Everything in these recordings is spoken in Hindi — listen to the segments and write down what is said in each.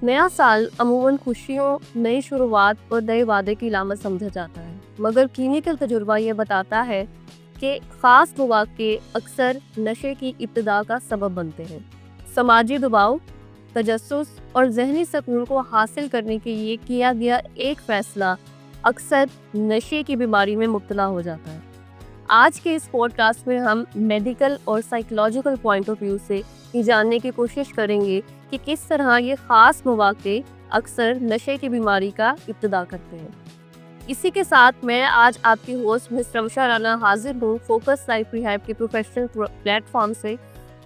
नया साल अमूमन खुशियों, नई शुरुआत और नए वादे की अलामत समझा जाता है, मगर क्लिनिकल तजुर्बा ये बताता है कि ख़ास मौक़े अक्सर नशे की इब्तिदा का सबब बनते हैं। समाजी दबाव, तजस्सुस और ज़हनी सुकून को हासिल करने के लिए किया गया एक फ़ैसला अक्सर नशे की बीमारी में मुब्तला हो जाता है। आज के इस पॉडकास्ट में हम मेडिकल और साइकोलॉजिकल पॉइंट ऑफ व्यू से ये जानने की कोशिश करेंगे कि किस तरह ये ख़ास मौक़े अक्सर नशे की बीमारी का इब्तिदा करते हैं। इसी के साथ मैं आज आपकी होस्ट मिस रमशा राना हाजिर हूँ फोकस लाइफ रिहैब के प्रोफेशनल प्लेटफॉर्म से,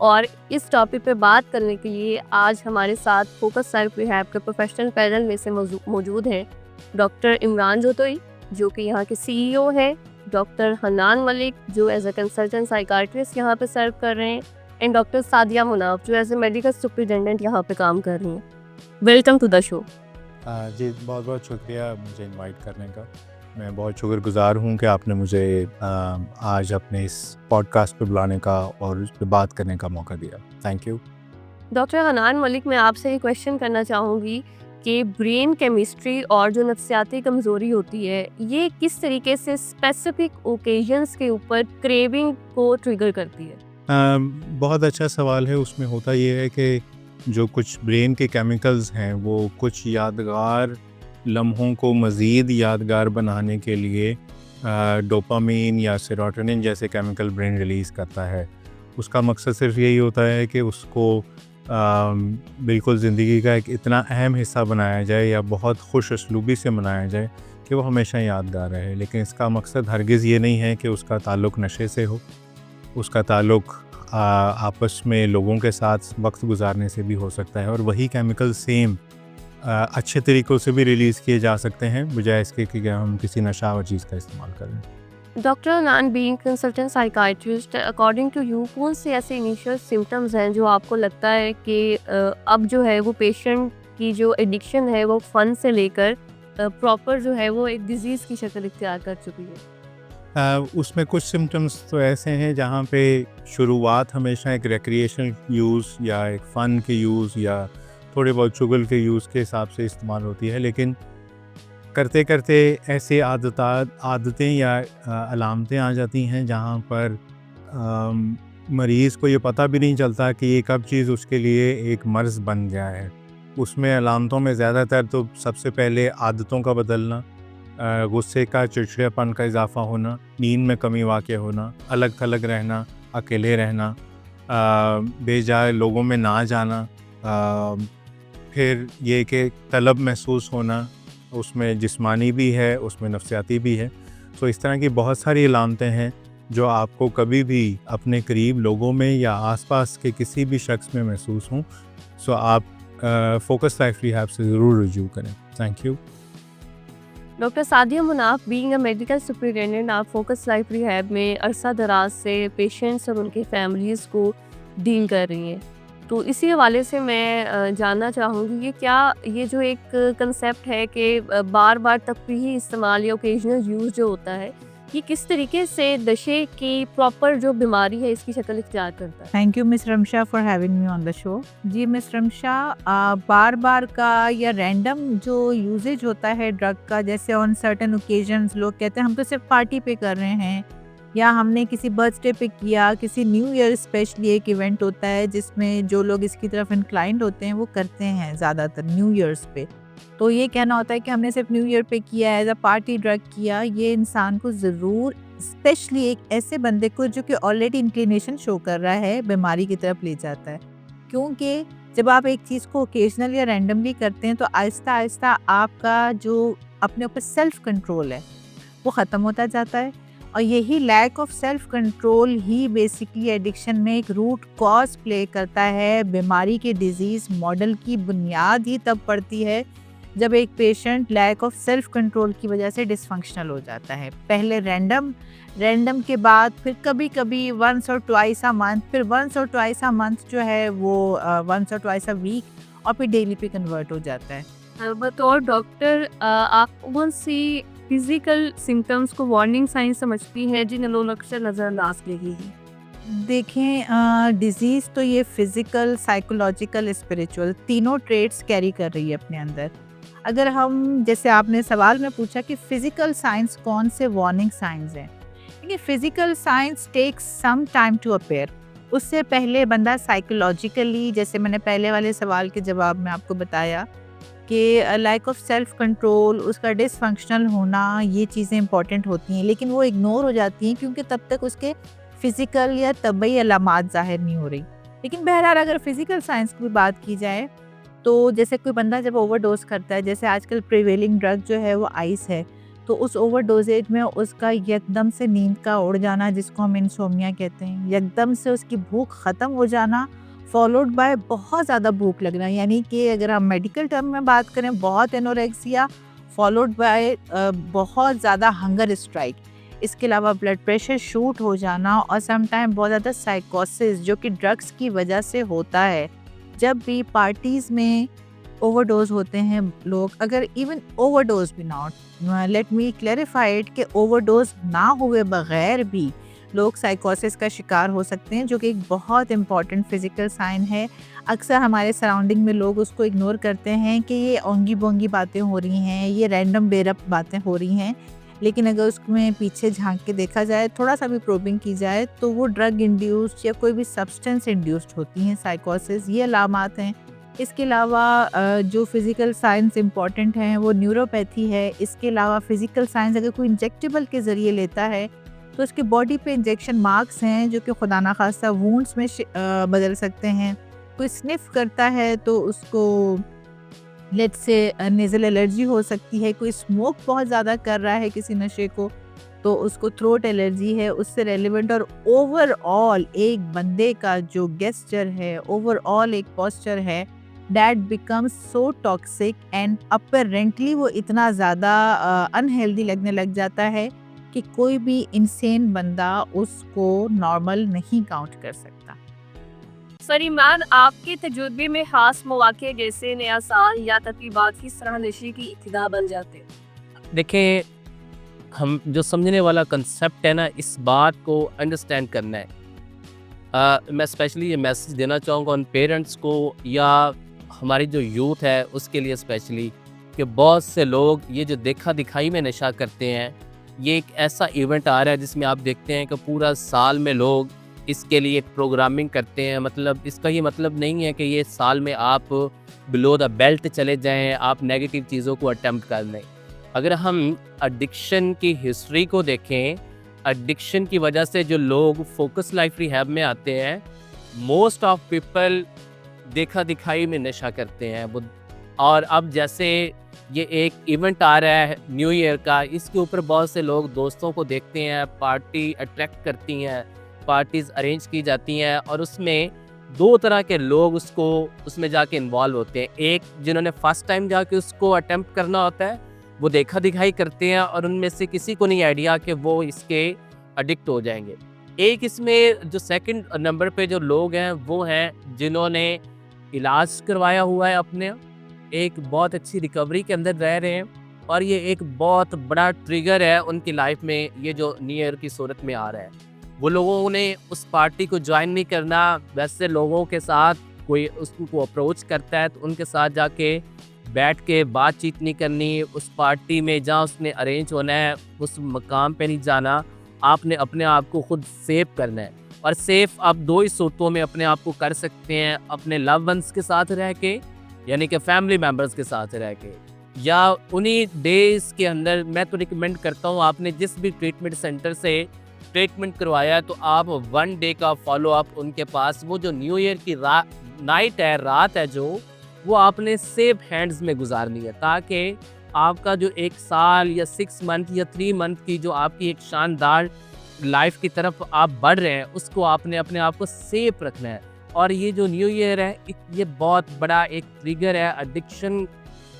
और इस टॉपिक पे बात करने के लिए आज हमारे साथ फोकस लाइफ रिहैब के प्रोफेशनल पैनल में से मौजूद हैं डॉक्टर इमरान जोतोई, जो कि यहाँ के CEO हैं, डॉक्टर हन्नान मलिक, जो एज ए कंसल्टेंट साइकाट्रिस्ट यहाँ पे सर्व कर रहे हैं, एंड डॉक्टर सादिया मुनाफ, जो एज ए मेडिकल सुपरिटेंडेंट यहाँ पे काम कर रही हैं। Welcome to the show. जी, बहुत बहुत शुक्रिया मुझे इनवाइट करने का। मैं बहुत शुक्रगुज़ार हूँ कि आपने मुझे आज अपने इस पॉडकास्ट पे बुलाने का और उस पर बात करने का मौका दिया। Thank you. Doctor Hannan Malik, मैं आपसे ये क्वेश्चन करना चाहूँगी कि ब्रेन केमिस्ट्री और जो नफ्सियाती कमज़ोरी होती है, ये किस तरीके से स्पेसिफिक ओकेजन्स के ऊपर क्रेविंग को ट्रिगर करती है? बहुत अच्छा सवाल है। उसमें होता ये है कि जो कुछ ब्रेन के केमिकल्स हैं वो कुछ यादगार लम्हों को मज़ीद यादगार बनाने के लिए डोपामीन या सेरोटोनिन जैसे केमिकल ब्रेन रिलीज़ करता है। उसका मकसद सिर्फ यही होता है कि उसको बिल्कुल ज़िंदगी का एक इतना अहम हिस्सा बनाया जाए या बहुत खुश उसलूबी से मनाया जाए कि वो हमेशा यादगार रहे। लेकिन इसका मकसद हरगिज़ ये नहीं है कि उसका ताल्लुक़ नशे से हो। उसका ताल्लुक़ आपस में लोगों के साथ वक्त गुजारने से भी हो सकता है, और वही केमिकल सेम अच्छे तरीक़ों से भी रिलीज़ किए जा सकते हैं, बजाय इसके कि हम किसी नशावर चीज़ का इस्तेमाल करें। Doctor Hannan, being consultant psychiatrist, according to you कौन से ऐसे इनिशियल सिम्टम्स हैं जो आपको लगता है कि अब जो है वो पेशेंट की जो एडिक्शन है वो फ़न से लेकर प्रॉपर जो है वो एक डिज़ीज़ की शक्ल इख्तियार कर चुकी है? उसमें कुछ सिम्टम्स तो ऐसे हैं जहाँ पे शुरुआत हमेशा एक रिक्रिएशनल यूज़ या एक फ़न के यूज़ या थोड़े बहुत शुगल के यूज़ के हिसाब से इस्तेमाल होती है, लेकिन करते करते ऐसे आदतें या अलामतें आ जाती हैं जहाँ पर मरीज़ को ये पता भी नहीं चलता कि ये कब चीज़ उसके लिए एक मर्ज़ बन गया है। उसमें अलामतों में ज़्यादातर तो सबसे पहले आदतों का बदलना, गुस्से का, चिड़चिड़ापन का इजाफ़ा होना, नींद में कमी वाक़या होना, अलग थलग रहना, अकेले रहना, बेजा लोगों में ना जाना, फिर ये कि तलब महसूस होना, उसमें जिस्मानी भी है, उसमें नफ्सियाती भी है। सो इस तरह की बहुत सारी अलामतें हैं जो आपको कभी भी अपने करीब लोगों में या आसपास के किसी भी शख्स में महसूस हों। सो आप फोकस लाइफ रिहैब से ज़रूर रुजू करें। Thank you. Doctor Sadia Munaf, being a medical superintendent, आप फोकस लाइफ रिहैब में अरसा दराज से पेशेंट्स और उनके फैमिलीज़ को डील कर रही हैं। तो इसी हवाले से मैं जानना चाहूँगी कि क्या ये जो एक कंसेप्ट है कि बार बार तफरीही इस्तेमाल या ओकेजनल यूज़ जो होता है, ये किस तरीके से नशे की प्रॉपर जो बीमारी है इसकी शक्ल इख्तियार करता है? Thank you miss Ramsha for having me on the show. जी मिस रमशा, बार बार का या रैंडम जो यूजेज होता है ड्रग का, जैसे ऑन सर्टेन ओकेजन्स लोग कहते हैं हम तो सिर्फ पार्टी पे कर रहे हैं, या हमने किसी बर्थडे पे किया, किसी न्यू ईयर स्पेशली एक इवेंट होता है जिसमें जो लोग इसकी तरफ इंक्लाइंड होते हैं वो करते हैं ज़्यादातर न्यू ईयर्स पे। तो ये कहना होता है कि हमने सिर्फ न्यू ईयर पे किया, एज अ पार्टी ड्रग किया, ये इंसान को ज़रूर, स्पेशली एक ऐसे बंदे को जो कि ऑलरेडी इंक्लिनेशन शो कर रहा है, बीमारी की तरफ ले जाता है। क्योंकि जब आप एक चीज़ को ओकेजनल या रैंडमली करते हैं तो आहिस्ता आहिस्ता आपका जो अपने ऊपर सेल्फ कंट्रोल है वो ख़त्म होता जाता है, और यही लैक ऑफ सेल्फ कंट्रोल ही बेसिकली एडिक्शन में एक रूट कॉज प्ले करता है। बीमारी के डिजीज़ मॉडल की बुनियाद ही तब पड़ती है जब एक patient lack of self control की वजह से डिसफंक्शनल हो जाता है। पहले रैंडम के बाद फिर कभी कभी वंस और ट्वाइस अ मंथ, फिर वंस और ट्वाइस अ मंथ जो है वो वंस और ट्वाइस अ वीक, और फिर डेली पे कन्वर्ट हो जाता है। बतौर डॉक्टर, आप कौन सी फिजिकल सिम्टम्स को वार्निंग साइन समझती हैं जिन्हें लोग अक्सर नज़रअंदाज की गई हैं? देखें डिजीज़ तो ये फिज़िकल, साइकोलॉजिकल, स्पिरिचुअल तीनों ट्रेट्स कैरी कर रही है अपने अंदर। अगर हम जैसे आपने सवाल में पूछा कि फिज़िकल साइंस कौन से वार्निंग साइंस हैं। देखिए physical signs takes some time to appear. उससे पहले बंदा साइकोलॉजिकली जैसे मैंने पहले वाले सवाल के जवाब में आपको बताया कि लैक ऑफ सेल्फ कंट्रोल, उसका डिसफंक्शनल होना, ये चीज़ें इंपॉर्टेंट होती हैं, लेकिन वो इग्नोर हो जाती हैं क्योंकि तब तक उसके फिज़िकल या तबई अलामात ज़ाहिर नहीं हो रही। लेकिन बहरहाल अगर फिज़िकल साइंस की बात की जाए, तो जैसे कोई बंदा जब ओवरडोज़ करता है, जैसे आजकल प्रिवेलिंग ड्रग जो है वो आइस है, तो उस ओवरडोज़ेज में उसका यकदम से नींद का उड़ जाना जिसको हम इंसोम्निया कहते हैं, यकदम से उसकी भूख ख़त्म हो जाना फॉलोड बाय बहुत ज़्यादा भूख लगना, यानी कि अगर हम मेडिकल टर्म में बात करें बहुत एनोरेक्सिया फॉलोड बाय बहुत ज़्यादा हंगर स्ट्राइक। इसके अलावा ब्लड प्रेशर शूट हो जाना और सम टाइम बहुत ज़्यादा साइकोसिस जो कि ड्रग्स की वजह से होता है। जब भी पार्टीज़ में ओवरडोज होते हैं लोग, अगर इवन ओवरडोज भी not, let me clarify it, कि ओवरडोज ना हुए बगैर भी लोग साइकोसिस का शिकार हो सकते हैं, जो कि एक बहुत इंपॉर्टेंट फिजिकल साइन है। अक्सर हमारे सराउंडिंग में लोग उसको इग्नोर करते हैं कि ये ओंगी बोंगी बातें हो रही हैं, ये रैंडम बेरप बातें हो रही हैं, लेकिन अगर उसमें पीछे झांक के देखा जाए, थोड़ा सा भी प्रोबिंग की जाए, तो वो ड्रग इंड्यूस्ड या कोई भी सब्सटेंस इंड्यूस्ड होती हैं साइकोसिस, ये अलामात हैं। इसके अलावा जो फिज़िकल साइंस इम्पॉर्टेंट हैं वो न्यूरोपैथी है। इसके अलावा फिज़िकल साइंस अगर कोई इंजेक्टेबल के ज़रिए लेता है तो उसके बॉडी पे इंजेक्शन मार्क्स हैं जो कि खुदा ना खास्ता वुंड्स में बदल सकते हैं। कोई स्निफ करता है तो उसको लेट्स से नेज़ल एलर्जी हो सकती है। कोई स्मोक बहुत ज़्यादा कर रहा है किसी नशे को तो उसको थ्रोट एलर्जी है उससे रेलिवेंट। और ओवरऑल एक बंदे का जो गेस्चर है, ओवरऑल एक पोस्चर है, that becomes so toxic and apparently वो इतना ज़्यादा अनहेल्दी लगने लग जाता है कि कोई भी इंसेन बंदा उसको नॉर्मल नहीं काउंट कर सकता। सरीमान, आपके तजुर्बे में खास मौके जैसे नया साल या तकरीबात किस तरह नशे की इब्तिदा बन जाते हैं? देखें, हम जो समझने वाला कंसेप्ट है ना, इस बात को अंडरस्टैंड करना है। मैं स्पेशली ये मैसेज देना चाहूँगा उन पेरेंट्स को या हमारी जो यूथ है उसके लिए स्पेशली, कि बहुत से लोग ये जो देखा दिखाई में नशा करते हैं, ये एक ऐसा इवेंट आ रहा है जिसमें आप देखते हैं कि पूरा साल में लोग इसके लिए प्रोग्रामिंग करते हैं। मतलब इसका ये मतलब नहीं है कि ये साल में आप बिलो द बेल्ट चले जाएं, आप नेगेटिव चीज़ों को अटेम्प्ट कर लें। अगर हम एडिक्शन की हिस्ट्री को देखें, एडिक्शन की वजह से जो लोग फोकस लाइफ रिहैब में आते हैं, मोस्ट ऑफ पीपल देखा दिखाई में नशा करते हैं। और अब जैसे ये एक इवेंट आ रहा है न्यू ईयर का, इसके ऊपर बहुत से लोग दोस्तों को देखते हैं, पार्टी अट्रैक्ट करती हैं, पार्टीज़ अरेंज की जाती हैं और उसमें दो तरह के लोग उसमें जाके इन्वॉल्व होते हैं। एक जिन्होंने फर्स्ट टाइम जाके उसको अटेम्प्ट करना होता है, वो देखा दिखाई करते हैं और उनमें से किसी को नहीं आइडिया कि वो इसके एडिक्ट हो जाएंगे। एक इसमें जो सेकंड नंबर पे जो लोग हैं वो हैं जिन्होंने इलाज करवाया हुआ है, अपने एक बहुत अच्छी रिकवरी के अंदर रह रहे हैं और ये एक बहुत बड़ा ट्रिगर है उनकी लाइफ में, ये जो न्यू ईयर की सूरत में आ रहा है। वो लोगों ने उस पार्टी को ज्वाइन नहीं करना, वैसे लोगों के साथ कोई उसको अप्रोच करता है तो उनके साथ जाके बैठ के बातचीत नहीं करनी, उस पार्टी में जहाँ उसने अरेंज होना है उस मकाम पे नहीं जाना। आपने अपने आप को खुद सेव करना है और सेफ आप दो ही सूरतों में अपने आप को कर सकते हैं, अपने लव वंस के साथ रह के, यानी कि फैमिली मेम्बर्स के साथ रह के, या उन्हीं डेज के अंदर। मैं तो रिकमेंड करता हूँ, आपने जिस भी ट्रीटमेंट सेंटर से ट्रीटमेंट करवाया तो आप 1 डे का फॉलो अप उनके पास, वो जो न्यू ईयर की नाइट है, रात है, जो वो आपने सेफ हैंड्स में गुजारनी है, ताकि आपका जो 1 साल या 6 मंथ या 3 मंथ की जो आपकी एक शानदार लाइफ की तरफ आप बढ़ रहे हैं, उसको आपने अपने आप को सेफ रखना है। और ये जो न्यू ईयर है, ये बहुत बड़ा एक ट्रिगर है एडिक्शन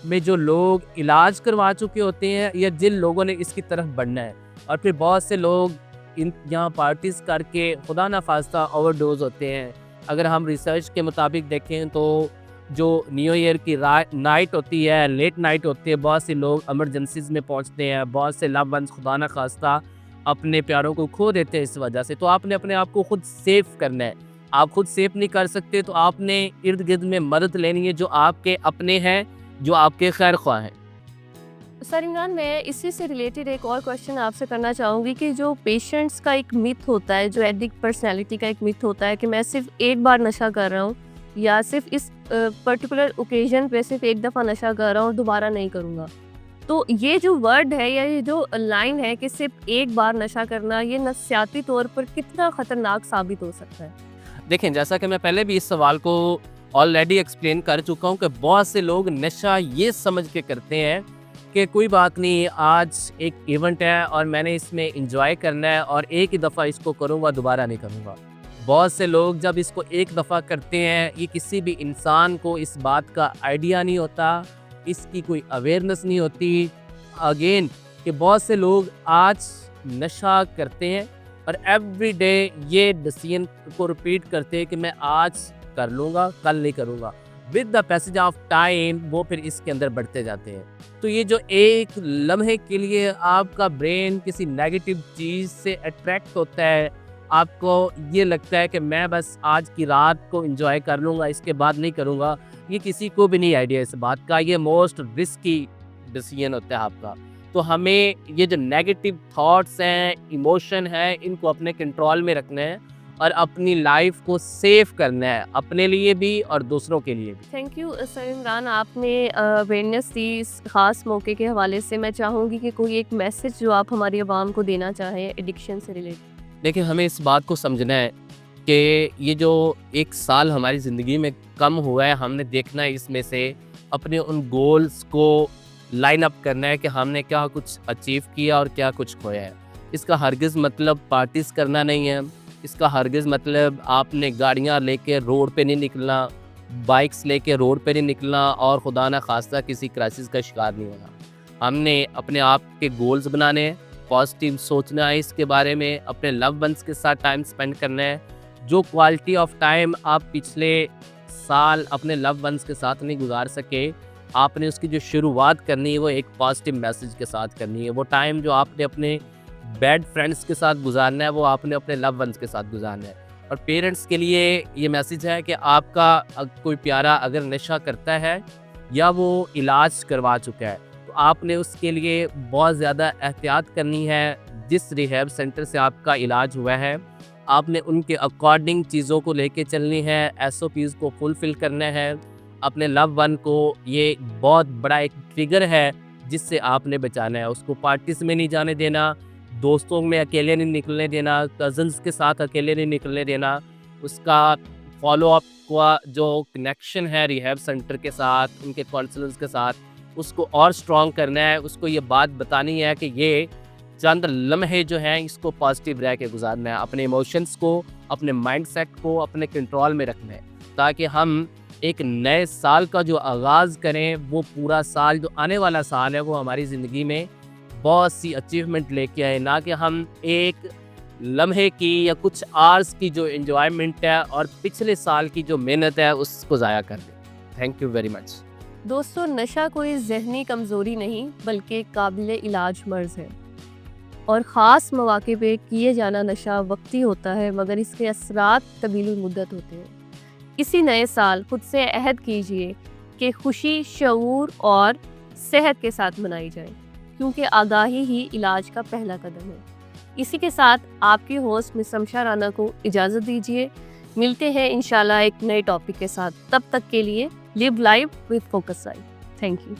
में, जो लोग इलाज करवा चुके होते हैं या जिन लोगों ने इसकी तरफ बढ़ना है। और फिर बहुत से लोग यहाँ पार्टीज़ करके खुदा ना खास्ता ओवरडोज होते हैं। अगर हम रिसर्च के मुताबिक देखें तो जो न्यू ईयर की नाइट होती है, लेट नाइट होती है, बहुत से लोग एमरजेंसीज़ में पहुँचते हैं, बहुत से लव वंस खुदा ना खास्ता अपने प्यारों को खो देते हैं इस वजह से। तो आपने अपने आप को खुद सेफ करना है। आप खुद सेफ नहीं कर सकते तो आपने इर्द गिर्द में मदद लेनी है जो आपके अपने हैं, जो आपके खैर ख्वाह हैं। सर इमरान, मैं इसी से रिलेटेड एक और क्वेश्चन आपसे करना चाहूँगी कि जो पेशेंट्स का एक मिथ होता है, जो एडिक्ट पर्सनैलिटी का एक मिथ होता है कि मैं सिर्फ एक बार नशा कर रहा हूँ या सिर्फ इस पर्टिकुलर ओकेजन पे सिर्फ एक दफ़ा नशा कर रहा हूँ और दोबारा नहीं करूँगा। तो ये जो वर्ड है या ये जो लाइन है कि सिर्फ एक बार नशा करना, ये नफ्सियाती तौर पर कितना ख़तरनाक साबित हो सकता है? देखें, जैसा कि मैं पहले भी इस सवाल को ऑलरेडी एक्सप्लेन कर चुका हूँ कि बहुत से लोग नशा ये समझ के करते हैं कि कोई बात नहीं, आज एक इवेंट है और मैंने इसमें एंजॉय करना है और एक ही दफ़ा इसको करूँगा, दोबारा नहीं करूँगा। बहुत से लोग जब इसको एक दफ़ा करते हैं, ये किसी भी इंसान को इस बात का आइडिया नहीं होता, इसकी कोई अवेयरनेस नहीं होती अगेन कि बहुत से लोग आज नशा करते हैं और एवरी डे ये डिसीजन को रिपीट करते हैं कि मैं आज कर लूँगा, कल नहीं करूँगा। With the passage of time वो फिर इसके अंदर बढ़ते जाते हैं। तो ये जो एक लम्हे के लिए आपका ब्रेन किसी नेगेटिव चीज़ से अट्रैक्ट होता है, आपको ये लगता है कि मैं बस आज की रात को एंजॉय कर लूँगा, इसके बाद नहीं करूँगा, ये किसी को भी नहीं आइडिया इस बात का। ये मोस्ट रिस्की डिसीजन होता है आपका। तो हमें ये जो नेगेटिव थॉट्स हैं, इमोशन है, इनको अपने कंट्रोल में रखना है और अपनी लाइफ को सेफ करना है, अपने लिए भी और दूसरों के लिए भी। थैंक यू सर इमरान, आपने अवेयरनेस दी इस ख़ास मौके के हवाले से। मैं चाहूँगी कि कोई एक मैसेज जो आप हमारी आवाम को देना चाहें एडिक्शन से रिलेटेड। देखिए, हमें इस बात को समझना है कि ये जो एक साल हमारी ज़िंदगी में कम हुआ है, हमने देखना है इसमें से अपने उन गोल्स को लाइन अप करना है कि हमने क्या कुछ अचीव किया और क्या कुछ खोया है। इसका हरगिज़ मतलब पार्टीज़ करना नहीं है, इसका हरगिज़ मतलब आपने गाड़ियाँ लेके रोड पे नहीं निकलना, बाइक्स लेके रोड पे नहीं निकलना और खुदा ना खास्ता किसी क्राइसिस का शिकार नहीं होना। हमने अपने आप के गोल्स बनाने हैं, पॉजिटिव सोचना है इसके बारे में, अपने लव वंस के साथ टाइम स्पेंड करना है। जो क्वालिटी ऑफ टाइम आप पिछले साल अपने लव वंस के साथ नहीं गुजार सके, आपने उसकी जो शुरुआत करनी है वो एक पॉजिटिव मैसेज के साथ करनी है। वो टाइम जो आपने अपने बैड फ्रेंड्स के साथ गुजारना है, वो आपने अपने लव वंस के साथ गुजारना है। और पेरेंट्स के लिए ये मैसेज है कि आपका कोई प्यारा अगर नशा करता है या वो इलाज करवा चुका है, तो आपने उसके लिए बहुत ज़्यादा एहतियात करनी है। जिस रिहैब सेंटर से आपका इलाज हुआ है, आपने उनके अकॉर्डिंग चीज़ों को लेके चलनी है, SOPs को फुलफ़िल करना है। अपने लव वन को ये बहुत बड़ा एक ट्रिगर है जिससे आपने बचाना है। उसको पार्टीज में नहीं जाने देना, दोस्तों में अकेले नहीं निकलने देना, कज़न्स के साथ अकेले नहीं निकलने देना। उसका फॉलो अप का जो कनेक्शन है रिहैब सेंटर के साथ, उनके काउंसलर्स के साथ, उसको और स्ट्रॉन्ग करना है। उसको ये बात बतानी है कि ये चंद लम्हे जो हैं इसको पॉजिटिव रह के गुजारना है। अपने इमोशंस को, अपने माइंडसेट को अपने कंट्रोल में रखना है ताकि हम एक नए साल का जो आगाज़ करें, वो पूरा साल जो आने वाला साल है वो हमारी ज़िंदगी में बहुत सी अचीवमेंट लेके आए, ना कि हम एक लम्हे की या कुछ आवर्स की जो एंजॉयमेंट है और पिछले साल की जो मेहनत है उसको ज़ाया कर दें। Thank you very much. दोस्तों, नशा कोई ज़हनी कमज़ोरी नहीं बल्कि काबिल इलाज मर्ज़ है और ख़ास मौके पे किए जाना नशा वक्ती होता है मगर इसके असरात तवील मुद्दत होते हैं। इसी नए साल खुद से अहद कीजिए कि खुशी, शऊर और सेहत के साथ मनाई जाए, क्योंकि आगाही ही इलाज का पहला कदम है। इसी के साथ आपकी होस्ट मिस शमशा राना को इजाज़त दीजिए। मिलते हैं इंशाल्लाह एक नए टॉपिक के साथ। तब तक के लिए live life with focus life. Thank you.